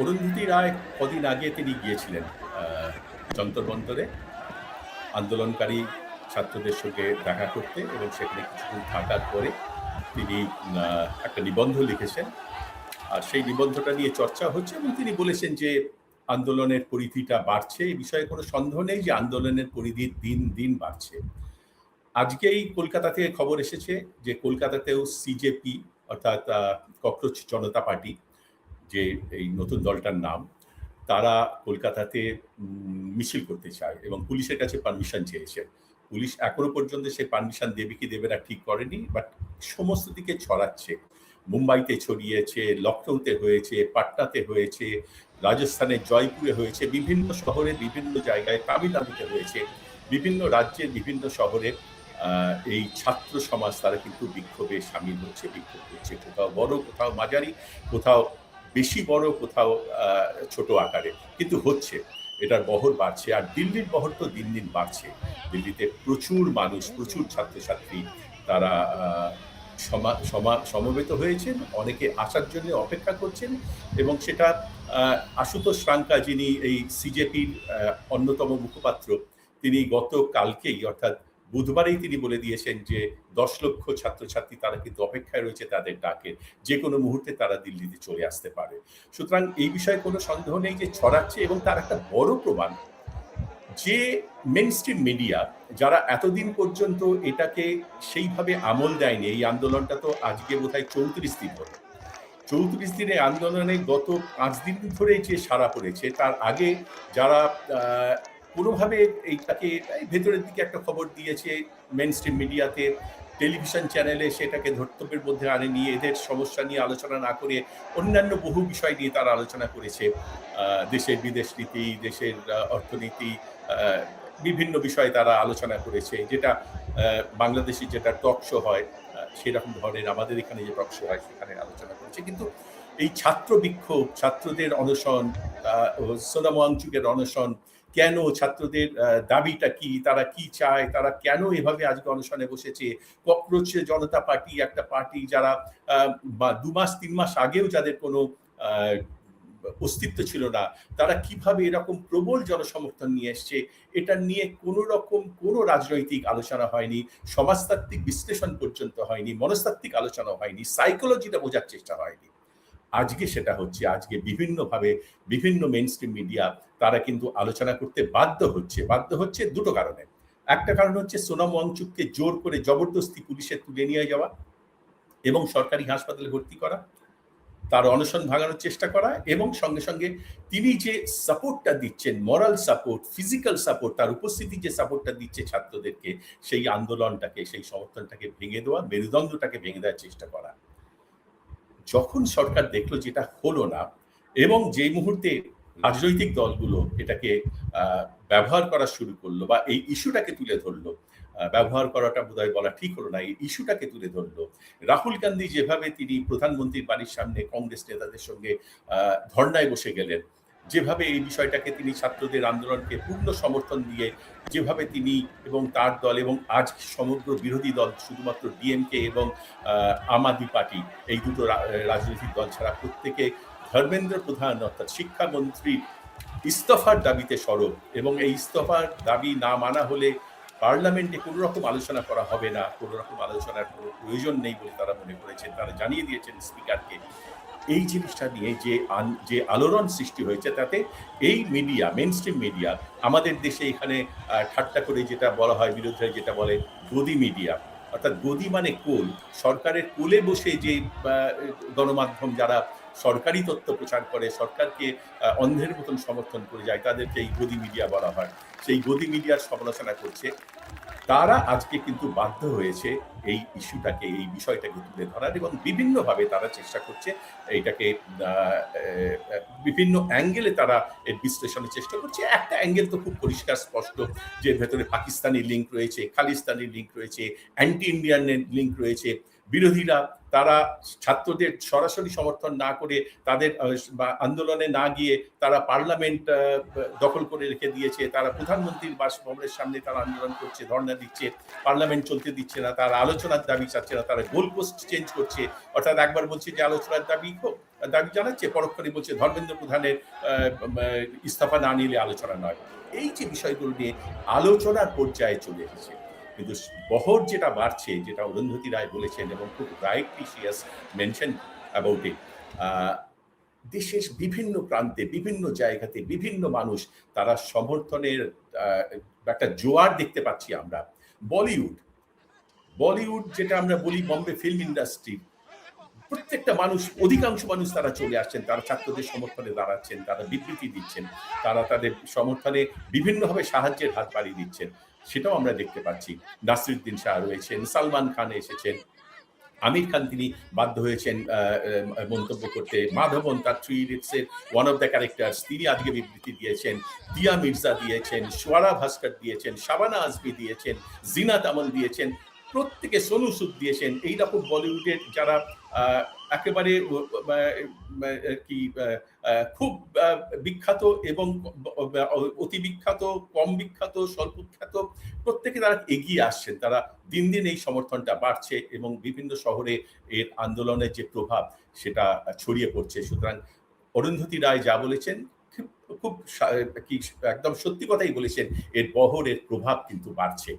অরুন্ধতী রায় কদিন আগে তিনি গিয়েছিলেন যন্তর মন্তরে আন্দোলনকারী ছাত্রদের সঙ্গে দেখা করতে, এবং সেখানে কিছুদিন থাকার পরে তিনি একটা নিবন্ধ লিখেছেন। আর সেই নিবন্ধটা নিয়ে চর্চা হচ্ছে, এবং তিনি বলেছেন যে আন্দোলনের পরিধিটা বাড়ছে। এই বিষয়ে কোনো সন্দেহ নেই যে আন্দোলনের পরিধি দিন দিন বাড়ছে। আজকেই কলকাতা থেকে খবর এসেছে যে কলকাতাতেও সিজেপি, অর্থাৎ ককরোচ জনতা পার্টি, যে এই নতুন দলটার নাম, তারা কলকাতাতে মিছিল করতে চায় এবং পুলিশের কাছে পারমিশন চেয়েছে। পুলিশ এখনো পর্যন্ত সে পারমিশন দেবে কি দেবে না ঠিক করেনি, বাট সমস্ত দিকে ছড়াচ্ছে। মুম্বাইতে ছড়িয়েছে, লখনৌতে হয়েছে, পাটনাতে হয়েছে, রাজস্থানের জয়পুরে হয়েছে, বিভিন্ন শহরে বিভিন্ন জায়গায়, তামিলনাড়ুতে হয়েছে, বিভিন্ন রাজ্যের বিভিন্ন শহরে এই ছাত্র সমাজ তারা কিন্তু বিক্ষোভে সামিল হচ্ছে, বিক্ষোভ করছে। কোথাও বড়, কোথাও মাঝারি, কোথাও বেশি বড়, কোথাও ছোট আকারে, কিন্তু হচ্ছে। এটার বহর বাড়ছে, আর দিল্লির বহর তো দিন দিন বাড়ছে। দিল্লিতে প্রচুর মানুষ, প্রচুর ছাত্রছাত্রী তারা সমবেত হয়েছেন, অনেকে আসার জন্য অপেক্ষা করছেন। এবং সেটা আশুতোষ রাঙ্কা, যিনি এই সিজেপির অন্যতম মুখপাত্র, তিনি গতকালকেই অর্থাৎ বুধবারেই তিনি বলে দিয়েছেন যে 10 লক্ষ ছাত্রছাত্রী তারা কিন্তু অপেক্ষায় রয়েছে তাদের ডাকে, যে কোনো মুহূর্তে তারা দিল্লিতে চলে আসতে পারে। সুতরাং এই বিষয়ে কোনো সন্দেহ নেই যে ছড়াচ্ছে, এবং তার একটা বড় প্রমাণ যে মেইনস্ট্রিম মিডিয়া, যারা এতদিন পর্যন্ত এটাকে সেইভাবে আমল দেয়নি। এই আন্দোলনটা তো আজকে বোধহয় 34 দিন হলো। 34 দিনের আন্দোলনে গত 5 দিন ধরে যে সাড়া পড়েছে, তার আগে যারা কোনোভাবে এইটাকে ভেতরের দিকে একটা খবর দিয়েছে মেইনস্ট্রিম মিডিয়াতে, টেলিভিশন চ্যানেলে সেটাকে ধর্তব্যের মধ্যে আনেনি, এদের সমস্যা নিয়ে আলোচনা না করে অন্যান্য বহু বিষয় নিয়ে তারা আলোচনা করেছে। দেশের বিদেশ নীতি, দেশের অর্থনীতি, বিভিন্ন বিষয়ে তারা আলোচনা করেছে, যেটা বাংলাদেশে যেটা টক শো হয় সেরকম ধরনের আমাদের এখানে যে টক শো হয় সেখানে আলোচনা করেছে। কিন্তু এই ছাত্র বিক্ষোভ, ছাত্রদের অনশন, সোনাম ওয়াংচুকের অনশন, কেন ছাত্রদের দাবিটা কি, তারা কি চায়, তারা কেন এভাবে আজকে অনশনে বসেছে, ককরোচ জনতা পার্টি একটা পার্টি যারা 2 মাস 3 মাস আগেও যাদের কোনো অস্তিত্ব ছিল না, তারা কিভাবে এরকম প্রবল জনসমর্থন নিয়ে এসছে, এটা নিয়ে কোনো রকম কোনো রাজনৈতিক আলোচনা হয়নি, সমাজতাত্ত্বিক বিশ্লেষণ পর্যন্ত হয়নি, মনস্তাত্ত্বিক আলোচনা হয়নি, সাইকোলজিটা বোঝার চেষ্টা হয়নি। আজকে সেটা হচ্ছে। আজকে বিভিন্নভাবে বিভিন্ন মেইনস্ট্রিম মিডিয়া তারা কিন্তু আলোচনা করতে বাধ্য হচ্ছে দুটো কারণে। একটা কারণ হচ্ছে সোনাম ওয়াংচুককে জোর করে জবরদস্তি পুলিশে তুলে নিয়ে যাওয়া এবং সরকারি হাসপাতালে ভর্তি করা, তার অনশন ভাঙানোর চেষ্টা করা, এবং সঙ্গে সঙ্গে তিনি যে সাপোর্টটা দিচ্ছেন, মরাল সাপোর্ট, ফিজিক্যাল সাপোর্ট, তার উপস্থিতি যে সাপোর্টটা দিচ্ছে ছাত্রদেরকে, সেই আন্দোলনটাকে, সেই সমর্থনটাকে ভেঙে দেওয়া, মেরুদণ্ডটাকে ভেঙে দেওয়ার চেষ্টা করা। যখন সরকার দেখলো যেটা হলো না, এবং যেই মুহূর্তে রাজনৈতিক দলগুলো এটাকে ব্যবহার করা শুরু করলো, বা এই ইস্যুটাকে তুলে ধরলো, ব্যবহার করাটা বোধহয় বলা ঠিক হলো না, এই ইস্যুটাকে তুলে ধরলো। রাহুল গান্ধী যেভাবে তিনি প্রধানমন্ত্রীর বাড়ির সামনে কংগ্রেস নেতাদের সঙ্গে ধর্নায় বসে গেলেন, যেভাবে এই বিষয়টাকে তিনি ছাত্রদের আন্দোলনকে পূর্ণ সমর্থন দিয়ে, যেভাবে তিনি এবং তার দল এবং আজ সমগ্র বিরোধী দল শুধুমাত্র ডিএমকে এবং আম আদমি পার্টি, এই দুটো রাজনৈতিক দল ছাড়া প্রত্যেকে ধর্মেন্দ্র প্রধান অর্থাৎ শিক্ষামন্ত্রীর ইস্তফার দাবিতে সরব, এবং এই ইস্তফার দাবি না মানা হলে পার্লামেন্টে কোনো রকম আলোচনা করা হবে না, কোনো রকম আলোচনার কোনো প্রয়োজন নেই বলে তারা মনে করেছেন, তারা জানিয়ে দিয়েছেন স্পিকারকে। এই জিনিসটা নিয়ে যে আলোড়ন সৃষ্টি হয়েছে, তাতে এই মিডিয়া, মেইনস্ট্রিম মিডিয়া, আমাদের দেশে এখানে ঠাট্টা করে যেটা বলা হয়, বিরোধীরা যেটা বলে গদি মিডিয়া, অর্থাৎ গদি মানে কোল, সরকারের কোলে বসে যে গণমাধ্যম যারা সরকারি তথ্য প্রচার করে, সরকারকে অন্ধের মতন সমর্থন করে যায়, তাদেরকে এই গদি মিডিয়া বলা হয়। সেই গদি মিডিয়ার সমালোচনা করছে। তারা আজকে কিন্তু বাধ্য হয়েছে এই ইস্যুটাকে, এই বিষয়টাকে তুলে ধরার, এবং বিভিন্নভাবে তারা চেষ্টা করছে এইটাকে বিভিন্ন অ্যাঙ্গেলে তারা এর বিশ্লেষণের চেষ্টা করছে। একটা অ্যাঙ্গেল তো খুব পরিষ্কার স্পষ্ট, যে ভেতরে পাকিস্তানি লিঙ্ক রয়েছে, খালিস্তানি লিঙ্ক রয়েছে, অ্যান্টি ইন্ডিয়ানের লিঙ্ক রয়েছে। বিরোধীরা তারা ছাত্রদের সরাসরি সমর্থন না করে, তাদের আন্দোলনে না গিয়ে তারা পার্লামেন্ট দখল করে রেখে দিয়েছে, তারা প্রধানমন্ত্রীর বাসভবনের সামনে তারা আন্দোলন করছে, ধর্ণা দিচ্ছে, পার্লামেন্ট চলতে দিচ্ছে না, তারা আলোচনার দাবি চাচ্ছে না, তারা গোল পোস্ট চেঞ্জ করছে, অর্থাৎ একবার বলছে যে আলোচনার দাবি হোক, দাবি জানাচ্ছে, পরোক্ষণে বলছে ধর্মেন্দ্র প্রধানের ইস্তফা না নিলে আলোচনা নয়। এই যে বিষয়গুলো নিয়ে আলোচনার পর্যায়ে চলে এসেছে, কিন্তু বহর যেটা বাড়ছে, যেটা অরুন্ধতী রায় বলেছেন এবং খুব rightly she has mention about it, দেশের বিভিন্ন প্রান্তে, বিভিন্ন জায়গাতে বিভিন্ন মানুষ তারা সমর্থনের একটা জোয়ার দেখতে পাচ্ছি আমরা। বলিউড যেটা আমরা বলি, বম্বে ফিল্ম ইন্ডাস্ট্রি, প্রত্যেকটা মানুষ, অধিকাংশ মানুষ তারা চলে আসছেন, তারা ছাত্রদের সমর্থনে দাঁড়াচ্ছেন, তারা বিবৃতি দিচ্ছেন, তারা তাদের সমর্থনে বিভিন্নভাবে সাহায্যের হাত বাড়িয়ে দিচ্ছেন, সেটাও আমরা দেখতে পাচ্ছি। নাসিরুদ্দিন শাহ রয়েছেন, সালমান খান এসেছেন, আমির খান তিনি বাধ্য হয়েছেন মন্তব্য করতে, মাধবন তার 3 ইডিয়টসের ওয়ান অফ দ্য ক্যারেক্টার্স, তিনি আজকে বিবৃতি দিয়েছেন, দিয়া মির্জা দিয়েছেন, সোয়ারা ভাস্কর দিয়েছেন, শাবানা আজমি দিয়েছেন, জিনাত আমন দিয়েছেন, প্রত্যেকে, সোনু সুদ দিয়েছেন। এইরকম বলিউডের যারা একেবারে কি খুব বিখ্যাত এবং অতি বিখ্যাত, কম বিখ্যাত, স্বল্প বিখ্যাত, প্রত্যেকে তারা এগিয়ে আসছেন। তারা দিন দিন এই সমর্থনটা বাড়ছে এবং বিভিন্ন শহরে এর আন্দোলনের যে প্রভাব সেটা ছড়িয়ে পড়ছে। সুতরাং অরুন্ধতী রায় যা বলেছেন খুব কি একদম সত্যি কথাই বলেছেন, এর বহর, এর প্রভাব কিন্তু বাড়ছে।